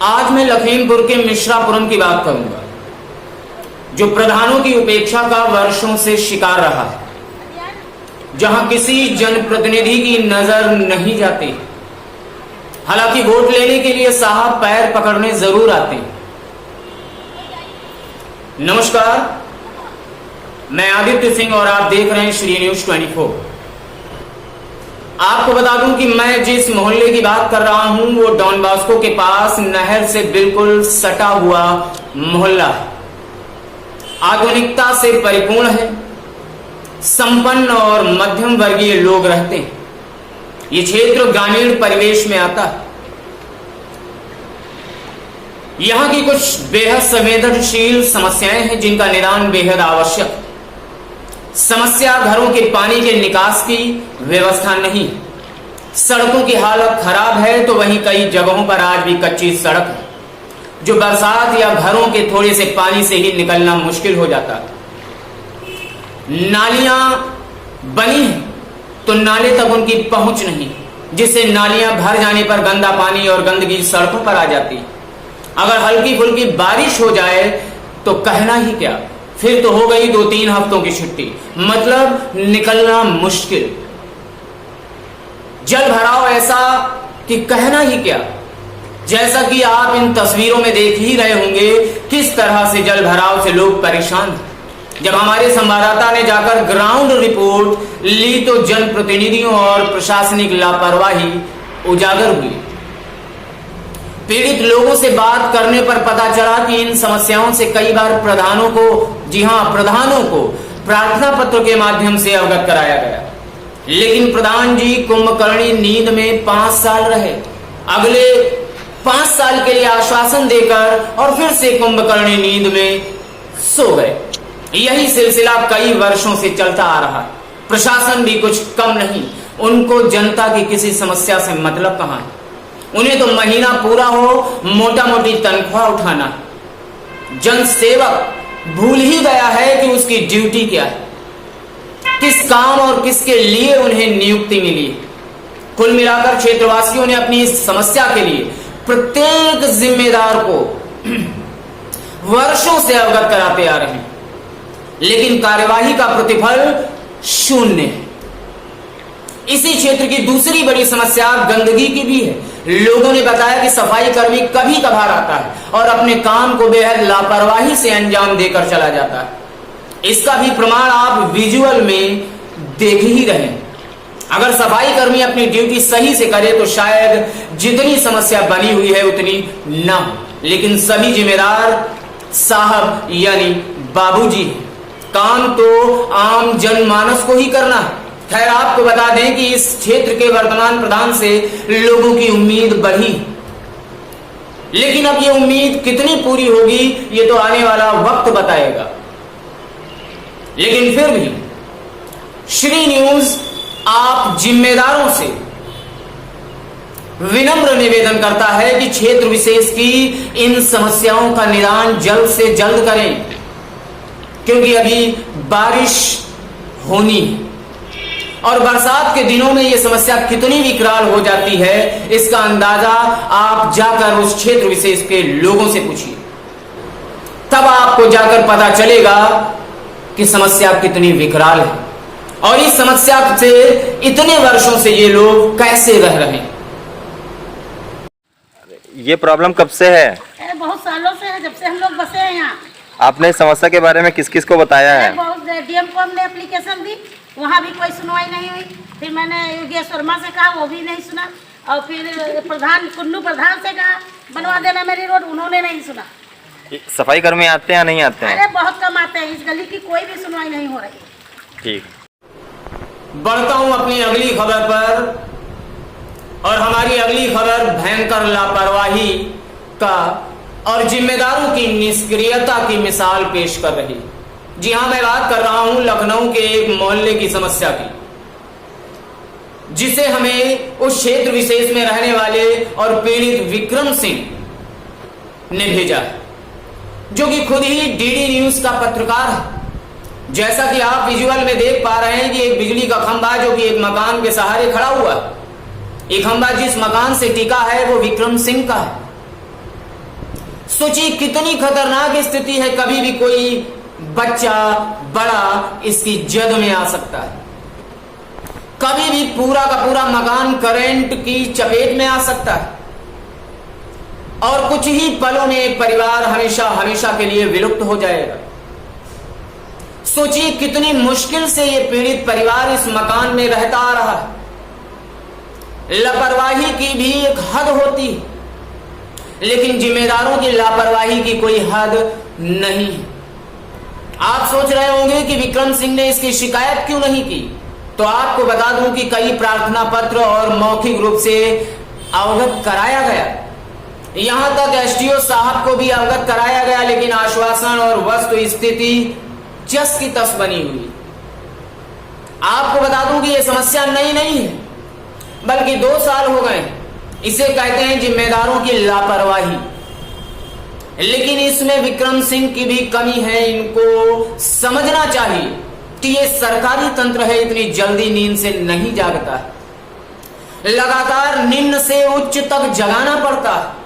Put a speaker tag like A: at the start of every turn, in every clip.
A: आज मैं लखीमपुर के मिश्रापुरम की बात करूंगा, जो प्रधानों की उपेक्षा का वर्षों से शिकार रहा है, जहां किसी जनप्रतिनिधि की नजर नहीं जाती। हालांकि वोट लेने के लिए साहब पैर पकड़ने जरूर आते हैं। नमस्कार, मैं आदित्य सिंह और आप देख रहे हैं श्री न्यूज 24। आपको बता दूं कि मैं जिस मोहल्ले की बात कर रहा हूं वो डॉन बॉस्को के पास नहर से बिल्कुल सटा हुआ मोहल्ला है। आधुनिकता से परिपूर्ण है, संपन्न और मध्यम वर्गीय लोग रहते हैं। ये क्षेत्र ग्रामीण परिवेश में आता है। यहां की कुछ बेहद संवेदनशील समस्याएं हैं जिनका निदान बेहद आवश्यक है। समस्या घरों के पानी के निकास की व्यवस्था नहीं, सड़कों की हालत खराब है तो वहीं कई जगहों पर आज भी कच्ची सड़क है, जो बरसात या घरों के थोड़े से पानी से ही निकलना मुश्किल हो जाता है। नालियां बनी हैं तो नाले तक उनकी पहुंच नहीं, जिससे नालियां भर जाने पर गंदा पानी और गंदगी सड़कों पर आ जाती है। अगर हल्की फुल्की बारिश हो जाए तो कहना ही क्या, फिर तो हो गई 2-3 हफ्तों की छुट्टी, मतलब निकलना मुश्किल। जल भराव ऐसा कि कहना ही क्या, जैसा कि आप इन तस्वीरों में देख ही रहे होंगे किस तरह से जल भराव से लोग परेशान हैं। जब हमारे संवाददाता ने जाकर ग्राउंड रिपोर्ट ली तो जनप्रतिनिधियों और प्रशासनिक लापरवाही उजागर हुई। पीड़ित लोगों से बात करने पर पता चला कि इन समस्याओं से कई बार प्रधानों को, जी हां, प्रधानों को प्रार्थना पत्र के माध्यम से अवगत कराया गया, लेकिन प्रधान जी कुंभकर्णी नींद में 5 साल रहे। अगले 5 साल के लिए आश्वासन देकर और फिर से कुंभकर्णी नींद में सो गए। यही सिलसिला कई वर्षों से चलता आ रहा है। प्रशासन भी कुछ कम नहीं, उनको जनता की किसी समस्या से मतलब कहां है। उन्हें तो महीना पूरा हो मोटा मोटी तनख्वाह उठाना। जन सेवक भूल ही गया है कि उसकी ड्यूटी क्या है, किस काम और किसके लिए उन्हें नियुक्ति मिली है। कुल मिलाकर क्षेत्रवासियों ने अपनी इस समस्या के लिए प्रत्येक जिम्मेदार को वर्षों से अवगत कराते आ रहे हैं, लेकिन कार्यवाही का प्रतिफल शून्य है। इसी क्षेत्र की दूसरी बड़ी समस्या गंदगी की भी है। लोगों ने बताया कि सफाई कर्मी कभी कभार आता है और अपने काम को बेहद लापरवाही से अंजाम देकर चला जाता है। इसका भी प्रमाण आप विजुअल में देख ही रहे हैं। अगर सफाई कर्मी अपनी ड्यूटी सही से करे तो शायद जितनी समस्या बनी हुई है उतनी ना हो, लेकिन सभी जिम्मेदार साहब यानी बाबूजी हैं। काम तो आम जनमानस को ही करना है। खैर, आपको बता दें कि इस क्षेत्र के वर्तमान प्रधान से लोगों की उम्मीद बढ़ी, लेकिन अब ये उम्मीद कितनी पूरी होगी ये तो आने वाला वक्त बताएगा। लेकिन फिर भी श्री न्यूज आप जिम्मेदारों से विनम्र निवेदन करता है कि क्षेत्र विशेष की इन समस्याओं का निदान जल्द से जल्द करें, क्योंकि अभी बारिश होनी है और बरसात के दिनों में यह समस्या कितनी विकराल हो जाती है इसका अंदाजा आप जाकर उस क्षेत्र विशेष के लोगों से पूछिए, तब आपको जाकर पता चलेगा कि समस्या कितनी विकराल है और इस समस्या से इतने वर्षों से ये लोग कैसे रह रहे हैं।
B: ये प्रॉब्लम कब से है?
C: बहुत सालों से है, जब से हम लोग बसे हैं यहाँ।
B: आपने समस्या के बारे में किस किस को बताया है?
C: बहुत डीएम को हमने एप्लीकेशन दी, वहाँ भी कोई सुनवाई नहीं हुई। फिर मैंने योगेश वर्मा से कहा, वो भी नहीं सुना। और फिर प्रधान कुन्नू प्रधान से कहा बनवा देना मेरी रोड, उन्होंने नहीं सुना।
B: सफाई कर्मी आते हैं या नहीं आते हैं?
C: अरे बहुत कम आते हैं, इस गली की कोई भी सुनवाई नहीं हो रही।
B: ठीक,
A: बढ़ता हूं अपनी अगली खबर पर, और हमारी अगली खबर भयंकर लापरवाही का और जिम्मेदारों की निष्क्रियता की मिसाल पेश कर रही। जी हां, मैं बात कर रहा हूं लखनऊ के एक मोहल्ले की समस्या की, जिसे हमें उस क्षेत्र विशेष में रहने वाले और पीड़ित विक्रम सिंह ने भेजा है, जो कि खुद ही डीडी न्यूज का पत्रकार है। जैसा कि आप विजुअल में देख पा रहे हैं कि एक बिजली का खंभा जो कि एक मकान के सहारे खड़ा हुआ है, एक खंभा जिस मकान से टिका है वो विक्रम सिंह का है। सोचिए कितनी खतरनाक स्थिति है, कभी भी कोई बच्चा बड़ा इसकी जद में आ सकता है, कभी भी पूरा का पूरा मकान करंट की चपेट में आ सकता है और कुछ ही पलों में एक परिवार हमेशा हमेशा के लिए विलुप्त हो जाएगा। सोचिए कितनी मुश्किल से यह पीड़ित परिवार इस मकान में रहता आ रहा है। लापरवाही की भी एक हद होती है, लेकिन जिम्मेदारों की लापरवाही की कोई हद नहीं है। आप सोच रहे होंगे कि विक्रम सिंह ने इसकी शिकायत क्यों नहीं की, तो आपको बता दूं कि कई प्रार्थना पत्र और मौखिक रूप से अवगत कराया गया, यहां तक एसडीओ साहब को भी अवगत कराया गया, लेकिन आश्वासन और वस्तु स्थिति जस की तस बनी हुई। आपको बता दूं कि यह समस्या नई नहीं है, बल्कि 2 साल हो गए। इसे कहते हैं जिम्मेदारों की लापरवाही, लेकिन इसमें विक्रम सिंह की भी कमी है। इनको समझना चाहिए कि ये सरकारी तंत्र है, इतनी जल्दी नींद से नहीं जागता है, लगातार निम्न से उच्च तक जगाना पड़ता है।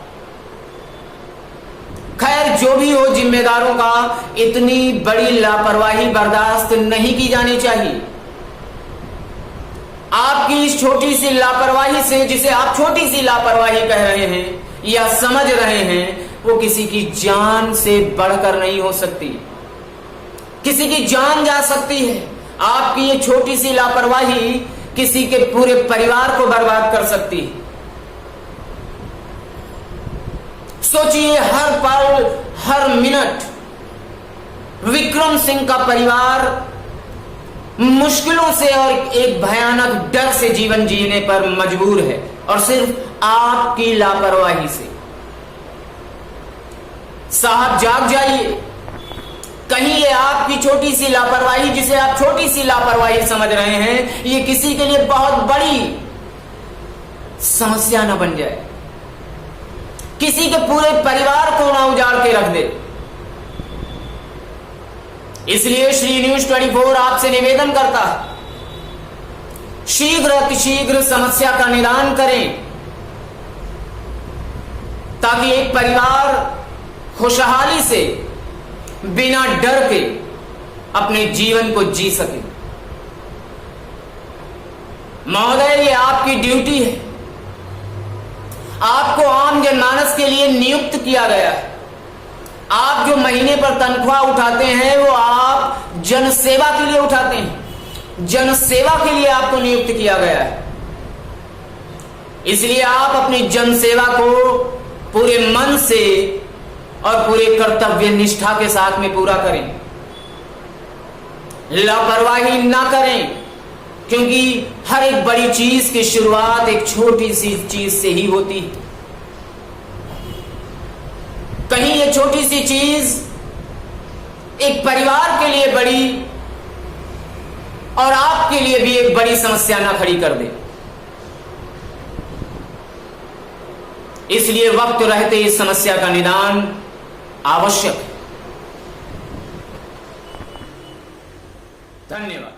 A: खैर जो भी हो, जिम्मेदारों का इतनी बड़ी लापरवाही बर्दाश्त नहीं की जानी चाहिए। आपकी इस छोटी सी लापरवाही से, जिसे आप छोटी सी लापरवाही कह रहे हैं या समझ रहे हैं, वो किसी की जान से बढ़कर नहीं हो सकती, किसी की जान जा सकती है। आपकी ये छोटी सी लापरवाही किसी के पूरे परिवार को बर्बाद कर सकती है। सोचिए हर पल हर मिनट विक्रम सिंह का परिवार मुश्किलों से और एक भयानक डर से जीवन जीने पर मजबूर है, और सिर्फ आपकी लापरवाही से। साहब जाग जाइए, कहीं ये आपकी छोटी सी लापरवाही, जिसे आप छोटी सी लापरवाही समझ रहे हैं, ये किसी के लिए बहुत बड़ी समस्या न बन जाए, किसी के पूरे परिवार को ना उजाड़ के रख दे। इसलिए श्री न्यूज 24 आपसे निवेदन करता है, शीघ्र अतिशीघ्र समस्या का निदान करें, ताकि एक परिवार खुशहाली से बिना डर के अपने जीवन को जी सके। महोदय, ये आपकी ड्यूटी है, आपको आम जनमानस के लिए नियुक्त किया गया है। आप जो महीने पर तनख्वाह उठाते हैं, वो आप जनसेवा के लिए उठाते हैं, जनसेवा के लिए आपको नियुक्त किया गया है। इसलिए आप अपनी जनसेवा को पूरे मन से और पूरे कर्तव्य निष्ठा के साथ में पूरा करें, लापरवाही ना करें, क्योंकि हर एक बड़ी चीज की शुरुआत एक छोटी सी चीज से ही होती है। कहीं ये छोटी सी चीज एक परिवार के लिए बड़ी और आपके लिए भी एक बड़ी समस्या ना खड़ी कर दे। इसलिए वक्त रहते इस समस्या का निदान आवश्यक है। धन्यवाद।